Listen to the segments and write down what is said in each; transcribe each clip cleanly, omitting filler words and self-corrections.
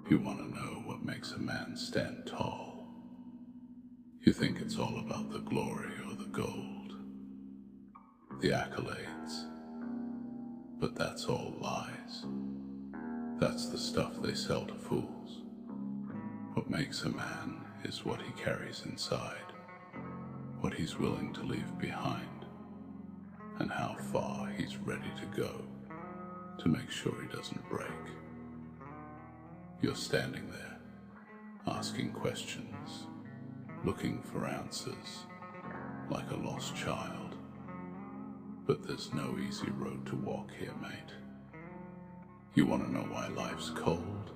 You want to know what makes a man stand tall. You think it's all about the glory or the gold, the accolades. But that's all lies. That's the stuff they sell to fools. What makes a man is what he carries inside, what he's willing to leave behind, and how far he's ready to go to make sure he doesn't break. You're standing there, asking questions, looking for answers, like a lost child. But there's no easy road to walk here, mate. You want to know why life's cold?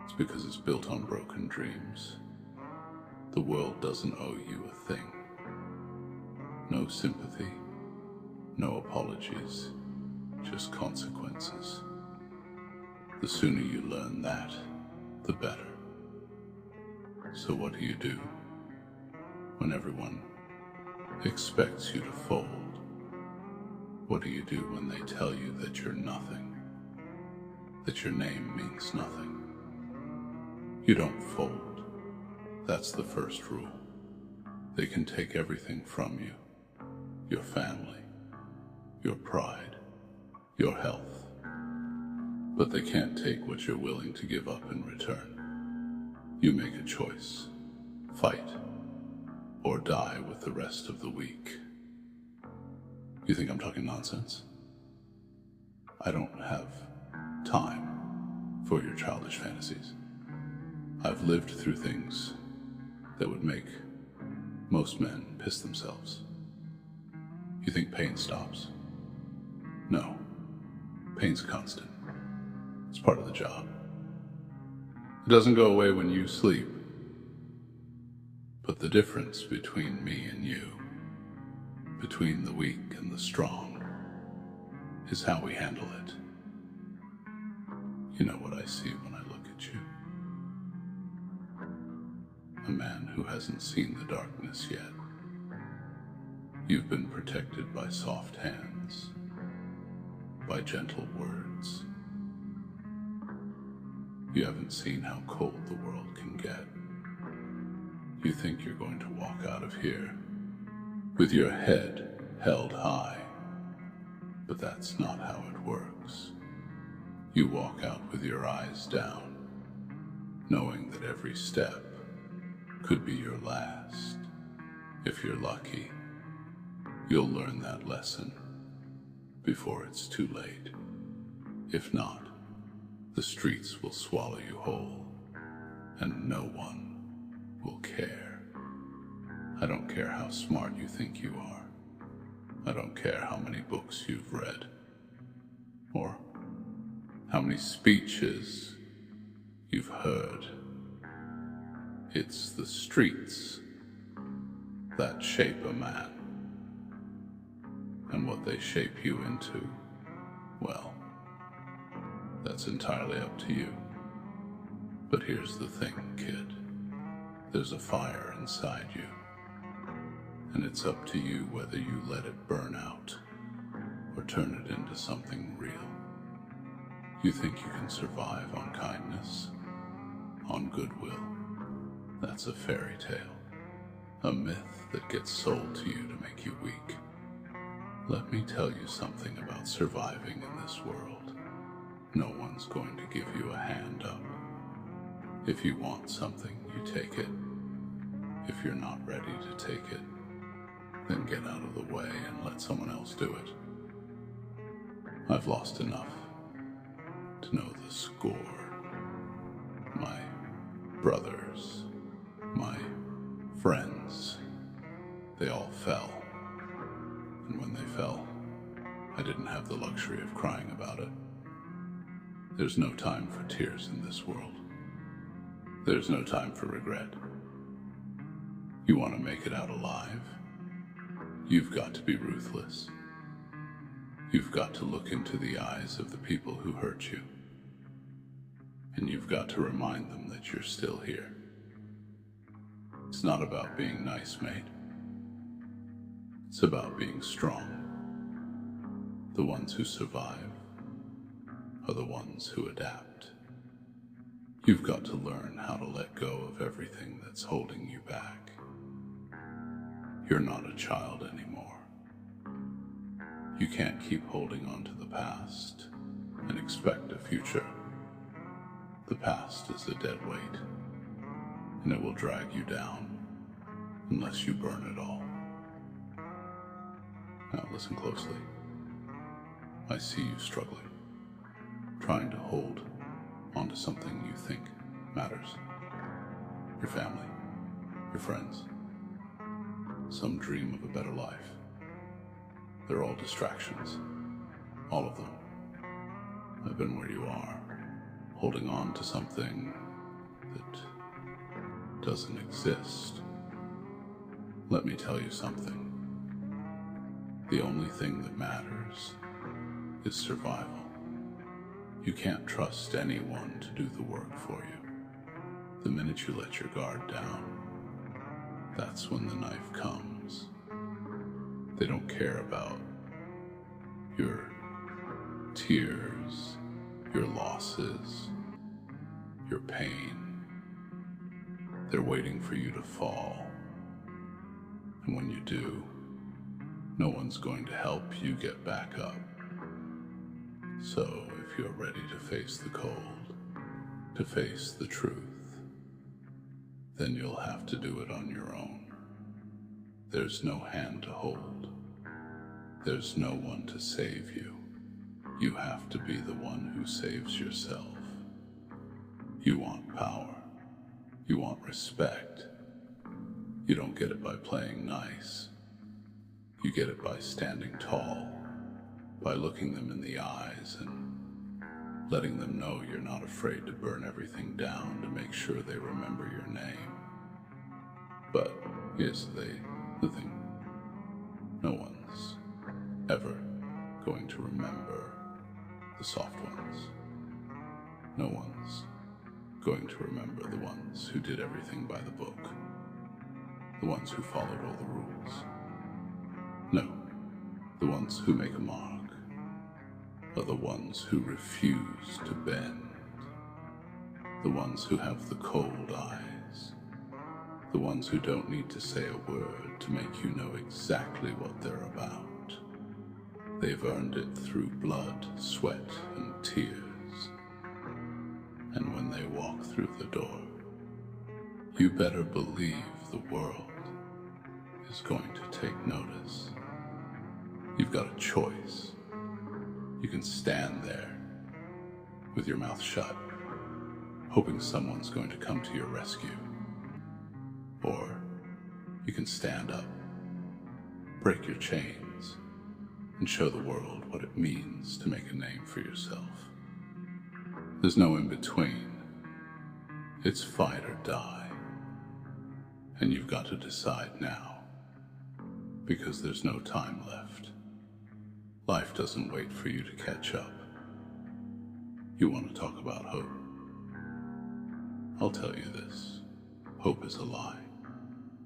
It's because it's built on broken dreams. The world doesn't owe you a thing. No sympathy, no apologies, just consequences. The sooner you learn that, the better. So what do you do when everyone expects you to fold? What do you do when they tell you that you're nothing, that your name means nothing? You don't fold. That's the first rule. They can take everything from you, your family, your pride, your health. But they can't take what you're willing to give up in return. You make a choice. Fight, or die with the rest of the weak. You think I'm talking nonsense? I don't have time for your childish fantasies. I've lived through things that would make most men piss themselves. You think pain stops? No. Pain's constant. It's part of the job. It doesn't go away when you sleep. But the difference between me and you, between the weak and the strong, is how we handle it. You know what I see when I look at you? A man who hasn't seen the darkness yet. You've been protected by soft hands, by gentle words. You haven't seen how cold the world can get. You think you're going to walk out of here with your head held high, but that's not how it works. You walk out with your eyes down, knowing that every step could be your last. If you're lucky, you'll learn that lesson before it's too late. If not, the streets will swallow you whole, and no one will care. I don't care how smart you think you are. I don't care how many books you've read, or how many speeches you've heard. It's the streets that shape a man, and what they shape you into, well, that's entirely up to you. But here's the thing, kid. There's a fire inside you, and it's up to you whether you let it burn out or turn it into something real. You think you can survive on kindness, on goodwill? That's a fairy tale, a myth that gets sold to you to make you weak. Let me tell you something about surviving in this world. No one's going to give you a hand up. If you want something, you take it. If you're not ready to take it, then get out of the way and let someone else do it. I've lost enough to know the score. My brothers, my friends, they all fell. And when they fell, I didn't have the luxury of crying about it. There's no time for tears in this world. There's no time for regret. You want to make it out alive? You've got to be ruthless. You've got to look into the eyes of the people who hurt you. And you've got to remind them that you're still here. It's not about being nice, mate. It's about being strong. The ones who survive are the ones who adapt. You've got to learn how to let go of everything that's holding you back. You're not a child anymore. You can't keep holding on to the past and expect a future. The past is a dead weight, and it will drag you down unless you burn it all. Now listen closely. I see you struggling, trying to hold onto something you think matters. Your family, your friends, some dream of a better life. They're all distractions, all of them. I've been where you are, holding on to something that doesn't exist. Let me tell you something. The only thing that matters is survival. You can't trust anyone to do the work for you. The minute you let your guard down, that's when the knife comes. They don't care about your tears, your losses, your pain. They're waiting for you to fall. And when you do, no one's going to help you get back up. So if you're ready to face the cold, to face the truth, then you'll have to do it on your own. There's no hand to hold. There's no one to save you. You have to be the one who saves yourself. You want power. You want respect. You don't get it by playing nice. You get it by standing tall, by looking them in the eyes and letting them know you're not afraid to burn everything down to make sure they remember your name. But here's the thing. No one's ever going to remember the soft ones. No one's going to remember the ones who did everything by the book, the ones who followed all the rules. No, the ones who make a mark are the ones who refuse to bend, the ones who have the cold eyes, the ones who don't need to say a word to make you know exactly what they're about. They've earned it through blood, sweat, and tears. And when they walk through the door, you better believe the world is going to take notice. You've got a choice. You can stand there with your mouth shut, hoping someone's going to come to your rescue. Or you can stand up, break your chains, and show the world what it means to make a name for yourself. There's no in between. It's fight or die. And you've got to decide now, because there's no time left. Life doesn't wait for you to catch up. You want to talk about hope? I'll tell you this. Hope is a lie.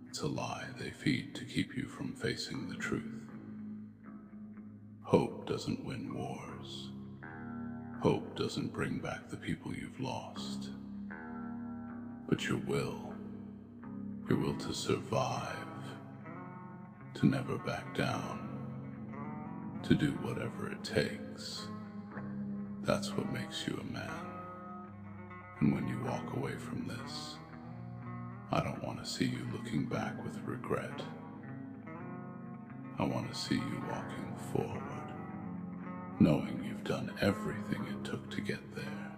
It's a lie they feed to keep you from facing the truth. Hope doesn't win wars. Hope doesn't bring back the people you've lost. But your will to survive, to never back down, to do whatever it takes, that's what makes you a man. And when you walk away from this, I don't want to see you looking back with regret. I want to see you walking forward, knowing you've done everything it took to get there.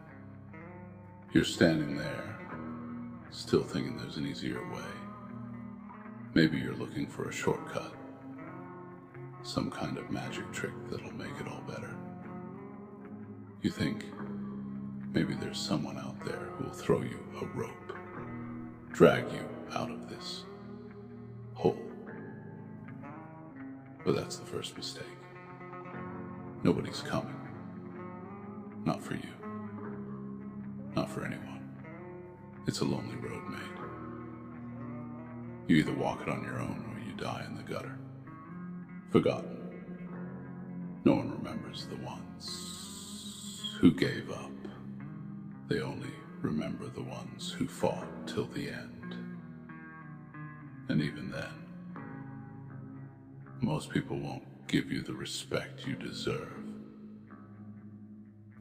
You're standing there, still thinking there's an easier way. Maybe you're looking for a shortcut, some kind of magic trick that'll make it all better. You think maybe there's someone out there who will throw you a rope, drag you out of this hole. But that's the first mistake. Nobody's coming. Not for you. Not for anyone. It's a lonely road made. You either walk it on your own or you die in the gutter. Forgotten. No one remembers the ones who gave up. They only remember the ones who fought till the end. And even then, most people won't give you the respect you deserve.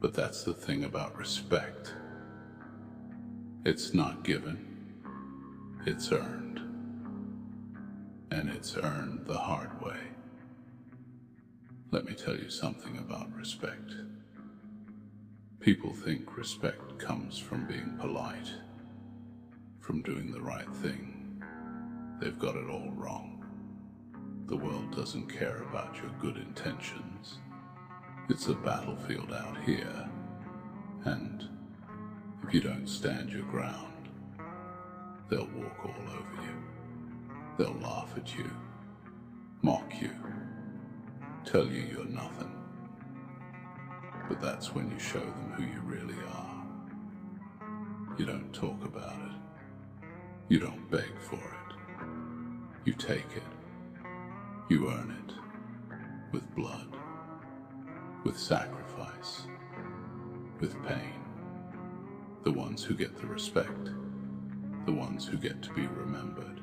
But that's the thing about respect. It's not given, it's earned. And it's earned the hard way. Let me tell you something about respect. People think respect comes from being polite, from doing the right thing. They've got it all wrong. The world doesn't care about your good intentions. It's a battlefield out here, and if you don't stand your ground, they'll walk all over you. They'll laugh at you, mock you, tell you you're nothing. But that's when you show them who you really are. You don't talk about it. You don't beg for it. You take it. You earn it. With blood. With sacrifice. With pain. The ones who get the respect, the ones who get to be remembered,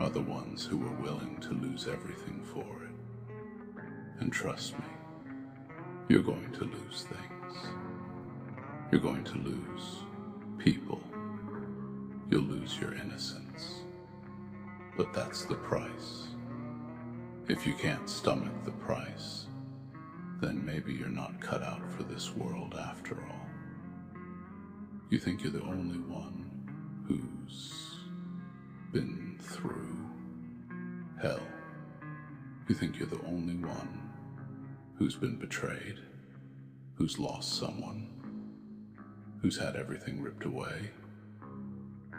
are the ones who are willing to lose everything for it. And trust me, you're going to lose things. You're going to lose people. You'll lose your innocence. But that's the price. If you can't stomach the price, then maybe you're not cut out for this world after all. You think you're the only one who's been through hell. You think you're the only one who's been betrayed, who's lost someone, who's had everything ripped away.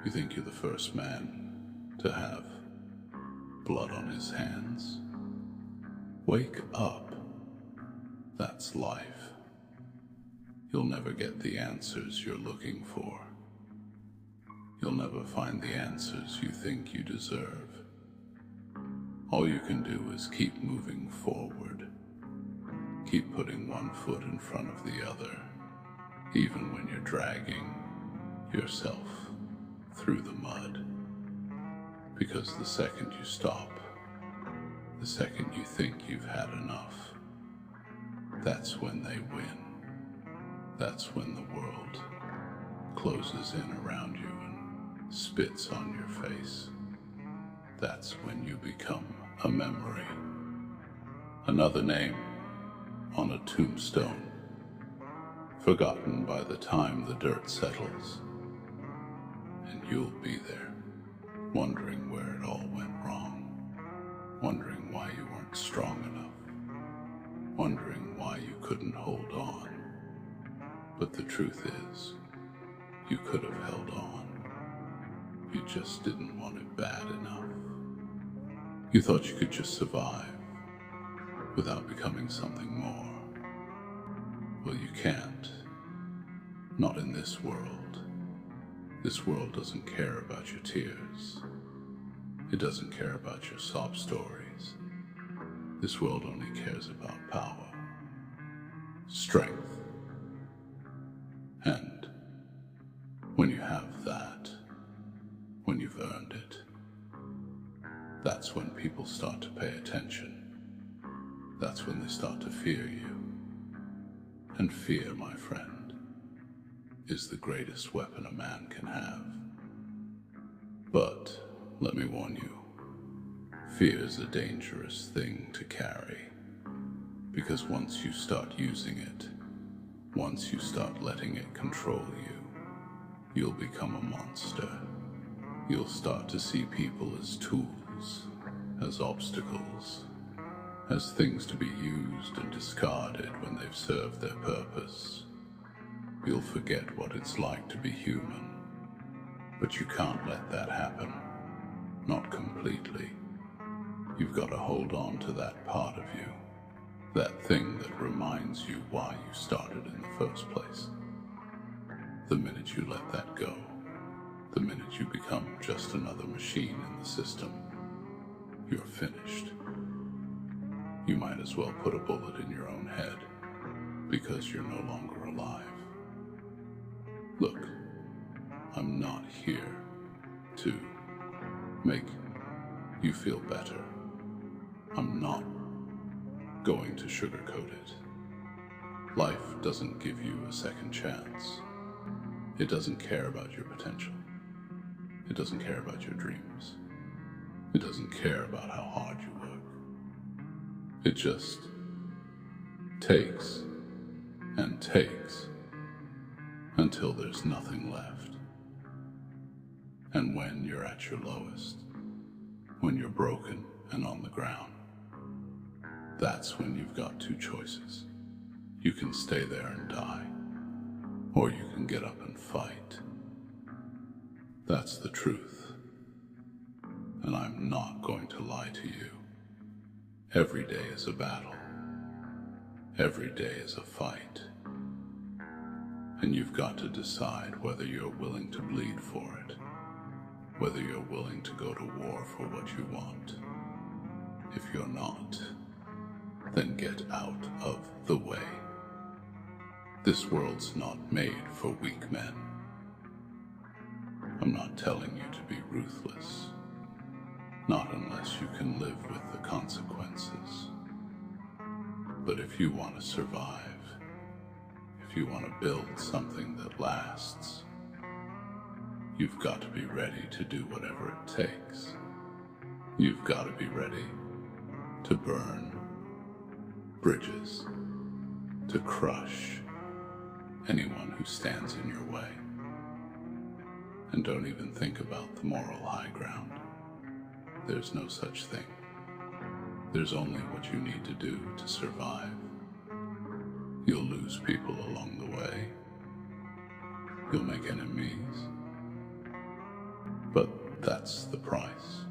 You think you're the first man to have blood on his hands. Wake up. That's life. You'll never get the answers you're looking for. You'll never find the answers you think you deserve. All you can do is keep moving forward. Keep putting one foot in front of the other, even when you're dragging yourself through the mud. Because the second you stop, the second you think you've had enough, that's when they win. That's when the world closes in around you and spits on your face. That's when you become a memory. Another name on a tombstone, forgotten by the time the dirt settles. And you'll be there, wondering where it all went wrong, wondering why you weren't strong enough, wondering why you couldn't hold on. But the truth is, you could have held on. You just didn't want it bad enough. You thought you could just survive without becoming something more. Well, you can't. Not in this world. This world doesn't care about your tears. It doesn't care about your sob stories. This world only cares about power, strength. And when you have that, when you've earned it, that's when people start to pay attention. That's when they start to fear you. And fear, my friend, is the greatest weapon a man can have. But let me warn you, fear is a dangerous thing to carry, because once you start using it, once you start letting it control you, you'll become a monster. You'll start to see people as tools, as obstacles, as things to be used and discarded when they've served their purpose. You'll forget what it's like to be human. But you can't let that happen. Not completely. You've got to hold on to that part of you. That thing that reminds you why you started in the first place. The minute you let that go, the minute you become just another machine in the system, you're finished. You might as well put a bullet in your own head, because you're no longer alive. Look, I'm not here to make you feel better. I'm not going to sugarcoat it. Life doesn't give you a second chance. It doesn't care about your potential. It doesn't care about your dreams. It doesn't care about how hard you work. It just takes and takes until there's nothing left. And when you're at your lowest, when you're broken and on the ground, that's when you've got two choices. You can stay there and die, or you can get up and fight. That's the truth. And I'm not going to lie to you. Every day is a battle. Every day is a fight. And you've got to decide whether you're willing to bleed for it, whether you're willing to go to war for what you want. If you're not, then get out of the way. This world's not made for weak men. I'm not telling you to be ruthless, not unless you can live with the consequences. But if you want to survive, if you want to build something that lasts, you've got to be ready to do whatever it takes. You've got to be ready to burn bridges, to crush anyone who stands in your way. And don't even think about the moral high ground. There's no such thing. There's only what you need to do to survive. You'll lose people along the way. You'll make enemies. But that's the price.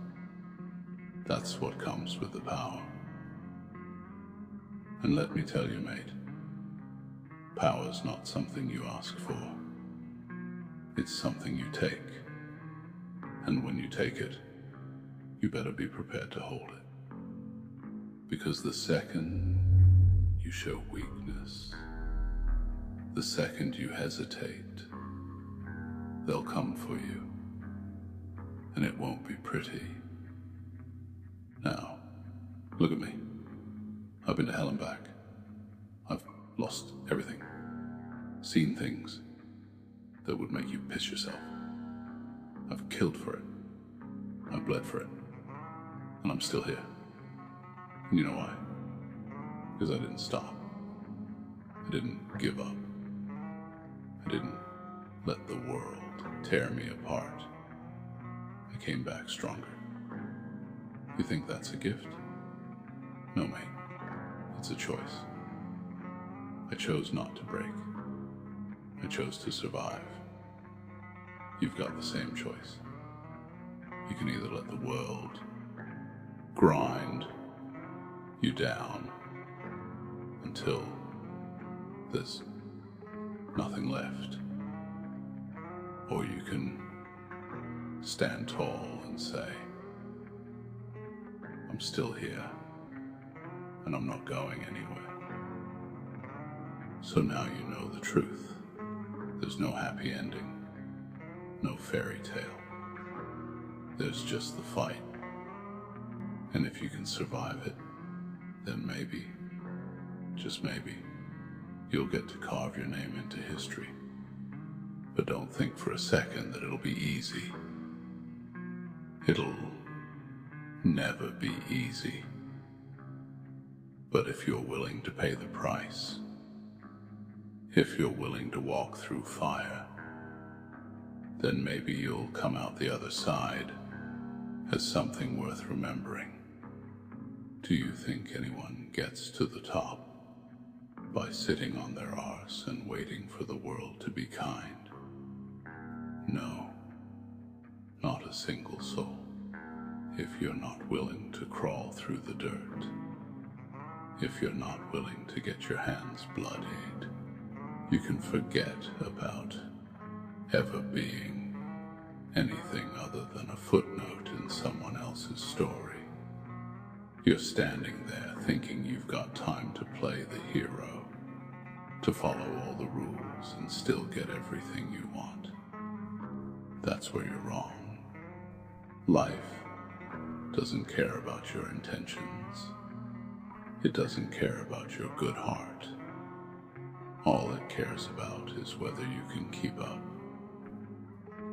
That's what comes with the power. And let me tell you, mate, power's not something you ask for. It's something you take. And when you take it, you better be prepared to hold it. Because the second you show weakness, the second you hesitate, they'll come for you. And it won't be pretty. Now, look at me. I've been to hell and back. I've lost everything. Seen things that would make you piss yourself. I've killed for it. I've bled for it. And I'm still here. And you know why? Because I didn't stop. I didn't give up. I didn't let the world tear me apart. I came back stronger. You think that's a gift? No, mate. It's a choice. I chose not to break. I chose to survive. You've got the same choice. You can either let the world grind you down until there's nothing left, or you can stand tall and say, I'm still here, and I'm not going anywhere. So now you know the truth. There's no happy ending, no fairy tale. There's just the fight. And if you can survive it, then maybe, just maybe, you'll get to carve your name into history. But don't think for a second that it'll be easy. It'll never be easy. But if you're willing to pay the price, if you're willing to walk through fire, then maybe you'll come out the other side as something worth remembering. Do you think anyone gets to the top by sitting on their arse and waiting for the world to be kind? No, not a single soul. If you're not willing to crawl through the dirt, if you're not willing to get your hands bloodied, you can forget about ever being anything other than a footnote in someone else's story. You're standing there thinking you've got time to play the hero, to follow all the rules and still get everything you want. That's where you're wrong. Life doesn't care about your intentions. It doesn't care about your good heart. All it cares about is whether you can keep up,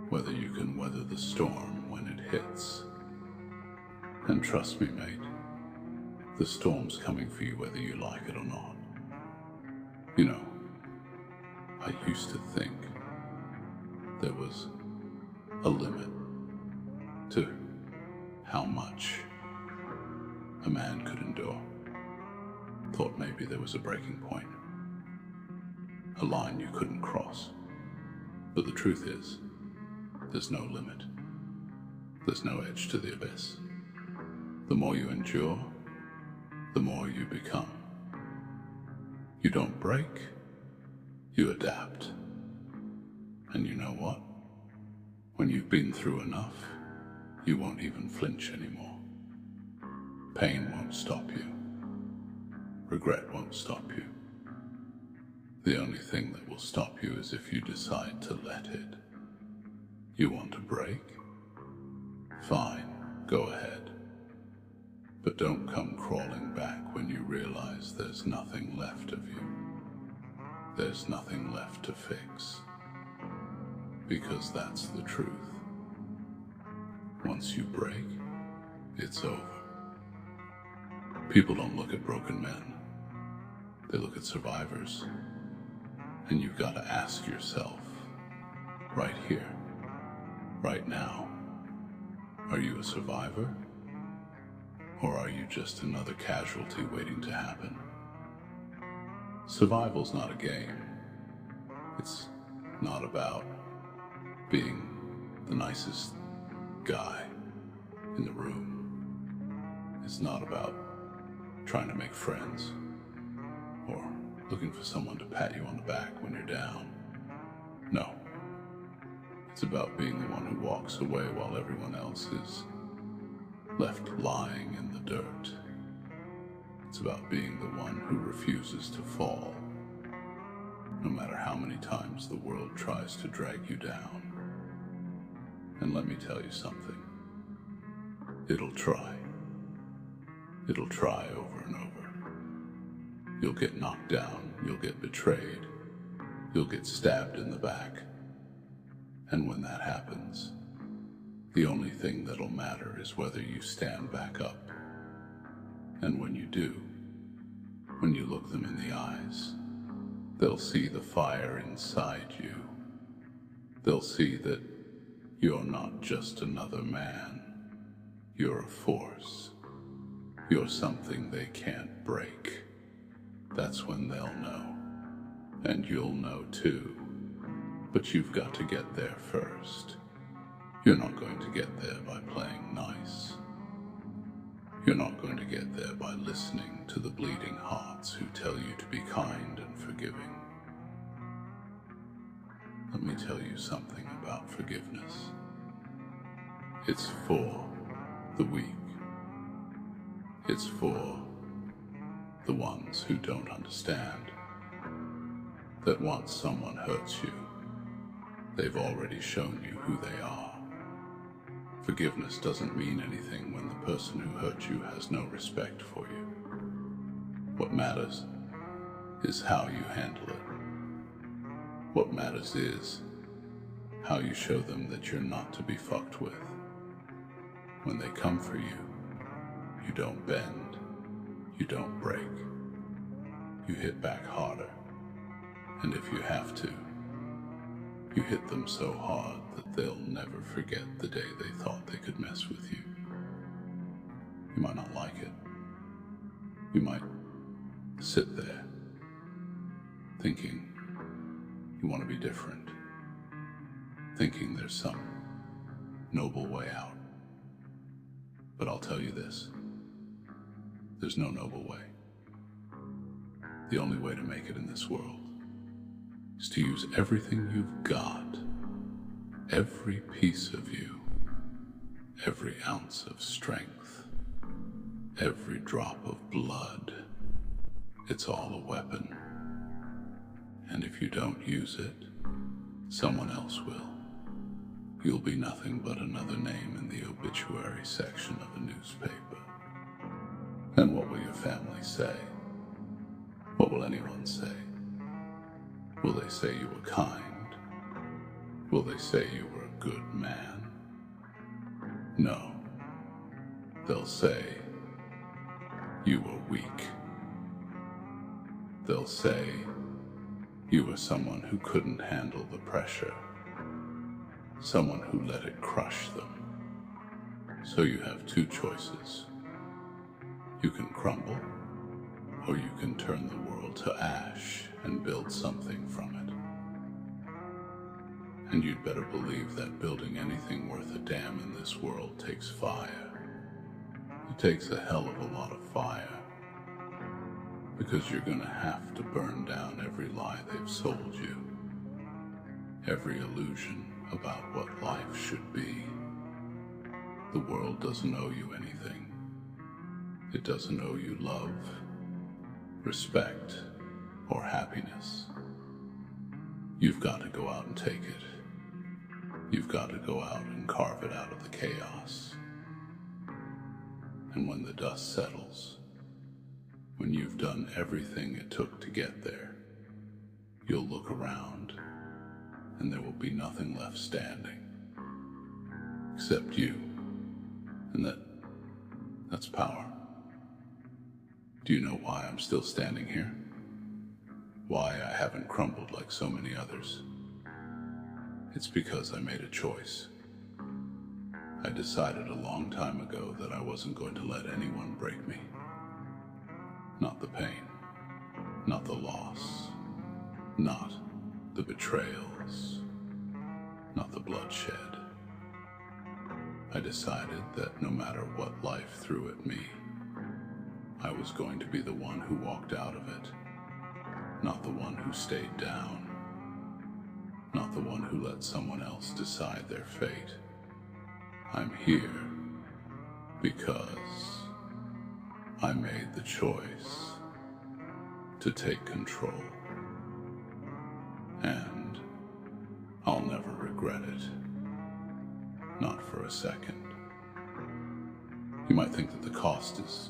whether you can weather the storm when it hits. And trust me, mate, the storm's coming for you whether you like it or not. You know, I used to think there was a limit to how much a man could endure. Thought maybe there was a breaking point, a line you couldn't cross. But the truth is, there's no limit. There's no edge to the abyss. The more you endure, the more you become. You don't break, you adapt. And you know what? When you've been through enough, you won't even flinch anymore. Pain won't stop you. Regret won't stop you. The only thing that will stop you is if you decide to let it. You want to break? Fine, go ahead. But don't come crawling back when you realize there's nothing left of you. There's nothing left to fix. Because that's the truth. Once you break, it's over. People don't look at broken men. They look at survivors. And you've got to ask yourself, right here, right now, are you a survivor? Or are you just another casualty waiting to happen? Survival's not a game. It's not about being the nicest guy in the room. It's not about trying to make friends or looking for someone to pat you on the back when you're down. No. It's about being the one who walks away while everyone else is left lying in the dirt. It's about being the one who refuses to fall, no matter how many times the world tries to drag you down. And let me tell you something. It'll try. It'll try over and over. You'll get knocked down, you'll get betrayed, you'll get stabbed in the back. And when that happens, the only thing that'll matter is whether you stand back up. And when you do, when you look them in the eyes, they'll see the fire inside you. They'll see that you're not just another man. You're a force. You're something they can't break. That's when they'll know. And you'll know too. But you've got to get there first. You're not going to get there by playing nice. You're not going to get there by listening to the bleeding hearts who tell you to be kind and forgiving. Let me tell you something about forgiveness. It's for the weak. It's for the ones who don't understand that once someone hurts you, they've already shown you who they are. Forgiveness doesn't mean anything when the person who hurt you has no respect for you. What matters is how you handle it. What matters is how you show them that you're not to be fucked with. When they come for you, you don't bend, you don't break. You hit back harder, and if you have to, you hit them so hard that they'll never forget the day they thought they could mess with you. You might not like it. You might sit there thinking you want to be different, thinking there's some noble way out. But I'll tell you this, there's no noble way. The only way to make it in this world is to use everything you've got, every piece of you, every ounce of strength, every drop of blood. It's all a weapon. And if you don't use it, someone else will. you'll be nothing but another name in the obituary section of a newspaper. And what will your family say? What will anyone say? Will they say you were kind? Will they say you were a good man? No. They'll say you were weak. They'll say you were someone who couldn't handle the pressure, someone who let it crush them. So you have two choices. You can crumble, or you can turn the world to ash and build something from it. And you'd better believe that building anything worth a damn in this world takes fire. It takes a hell of a lot of fire. Because you're gonna have to burn down every lie they've sold you. Every illusion about what life should be. The world doesn't owe you anything. It doesn't owe you love, respect, or happiness. You've got to go out and take it. You've got to go out and carve it out of the chaos. And when the dust settles, when you've done everything it took to get there, you'll look around and there will be nothing left standing except you. And that's power. Do you know why I'm still standing here? Why I haven't crumbled like so many others? It's because I made a choice. I decided a long time ago that I wasn't going to let anyone break me. Not the pain, not the loss, not the betrayals, not the bloodshed. I decided that no matter what life threw at me, I was going to be the one who walked out of it, not the one who stayed down, not the one who let someone else decide their fate. I'm here because I made the choice to take control, and I'll never regret it, not for a second. You might think that the cost is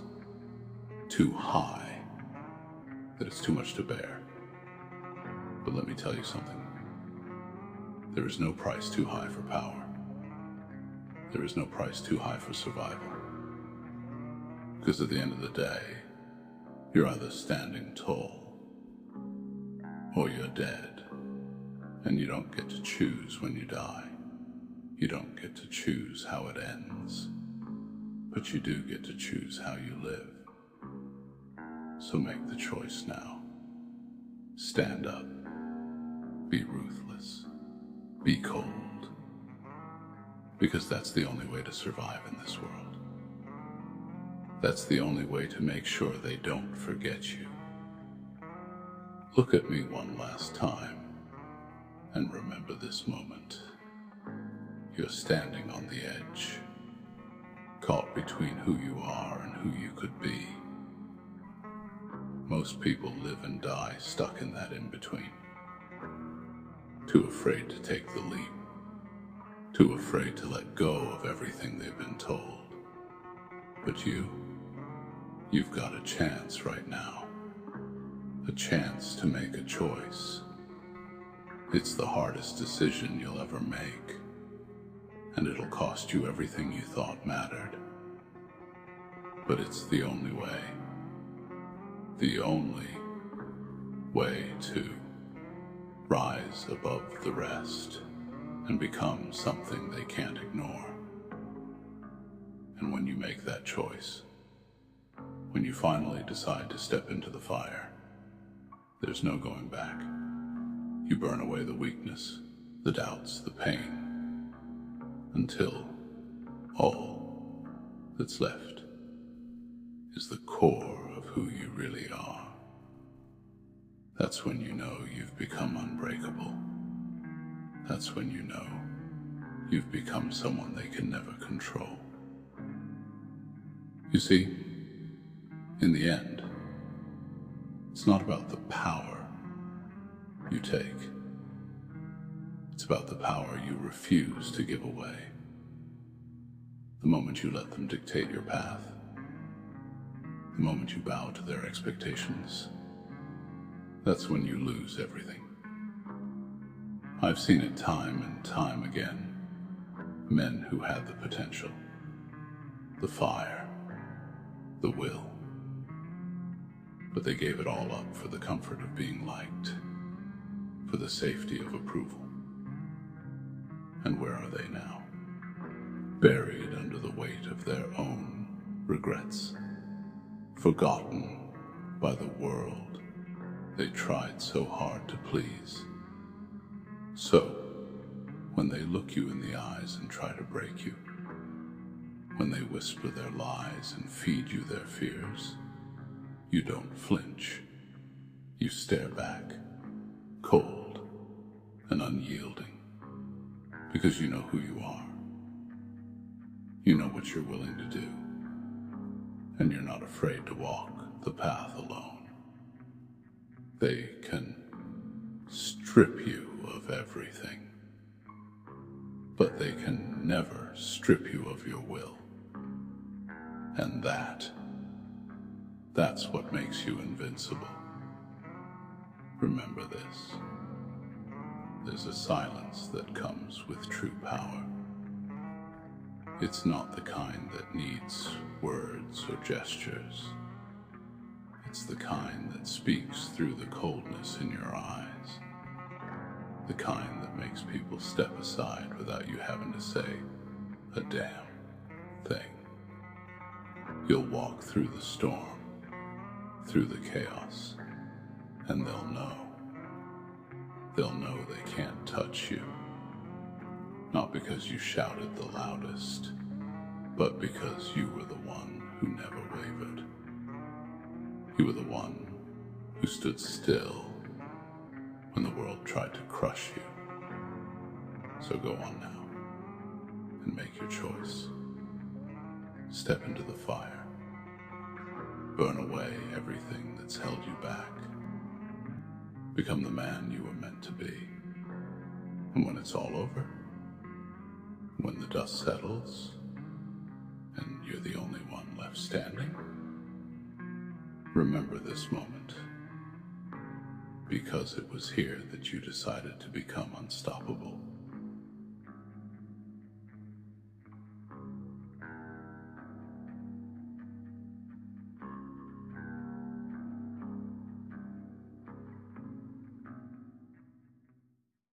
too high, that it's too much to bear, but let me tell you something. There is no price too high for power. There is no price too high for survival. Because at the end of the day, you're either standing tall or you're dead. And you don't get to choose when you die. You don't get to choose how it ends. But you do get to choose how you live. So make the choice now. Stand up. Be ruthless. Be cold. Because that's the only way to survive in this world. That's the only way to make sure they don't forget you. Look at me one last time and remember this moment. You're standing on the edge, caught between who you are and who you could be. Most people live and die stuck in that in-between. Too afraid to take the leap. Too afraid to let go of everything they've been told. But you've got a chance right now. A chance to make a choice. It's the hardest decision you'll ever make. And it'll cost you everything you thought mattered. But it's the only way. The only way to rise above the rest and become something they can't ignore. And when you make that choice, when you finally decide to step into the fire, there's no going back. You burn away the weakness, the doubts, the pain, until all that's left is the core of who you really are. That's when you know you've become unbreakable. That's when you know you've become someone they can never control. You see, in the end, it's not about the power you take. It's about the power you refuse to give away. The moment you let them dictate your path, the moment you bow to their expectations, that's when you lose everything. I've seen it time and time again. Men who had the potential, the fire, the will, but they gave it all up for the comfort of being liked, for the safety of approval. And where are they now? Buried under the weight of their own regrets, forgotten by the world they tried so hard to please. So, when they look you in the eyes and try to break you, when they whisper their lies and feed you their fears, you don't flinch. You stare back, cold and unyielding, because you know who you are. You know what you're willing to do, and you're not afraid to walk the path alone. They can strip you of everything, but they can never strip you of your will. And that's what makes you invincible. Remember this. There's a silence that comes with true power. It's not the kind that needs words or gestures. It's the kind that speaks through the coldness in your eyes. The kind that makes people step aside without you having to say a damn thing. You'll walk through the storm, through the chaos, and they'll know. They'll know they can't touch you. Not because you shouted the loudest, but because you were the one who never wavered. You were the one who stood still when the world tried to crush you. So go on now and make your choice. Step into the fire. Burn away everything that's held you back. Become the man you were meant to be. And when it's all over, when the dust settles, and you're the only one left standing, remember this moment, because it was here that you decided to become unstoppable.